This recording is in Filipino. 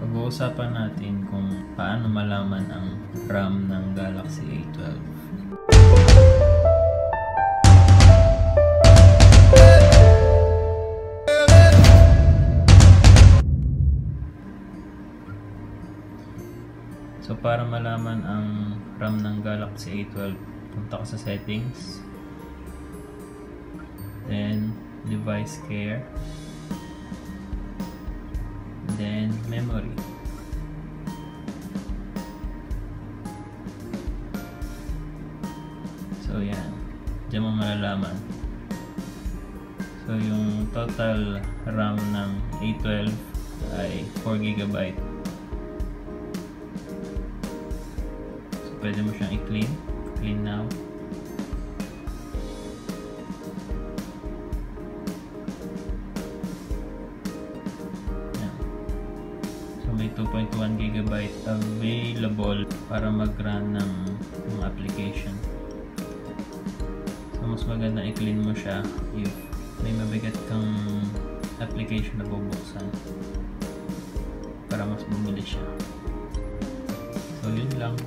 Pag-uusapan natin kung paano malaman ang RAM ng Galaxy A12. So para malaman ang RAM ng Galaxy A12, punta ka sa settings, then device care, then memory. So yan, diyan mo malalaman. So yung total RAM ng A12 ay 4GB. So pwede mo siyang i-clean. Clean now. May 2.1GB available para mag-run ng mga application. So mas maganda i-clean mo siya if may mabigat kang application na bubuksan para mas bumili siya. So yun lang.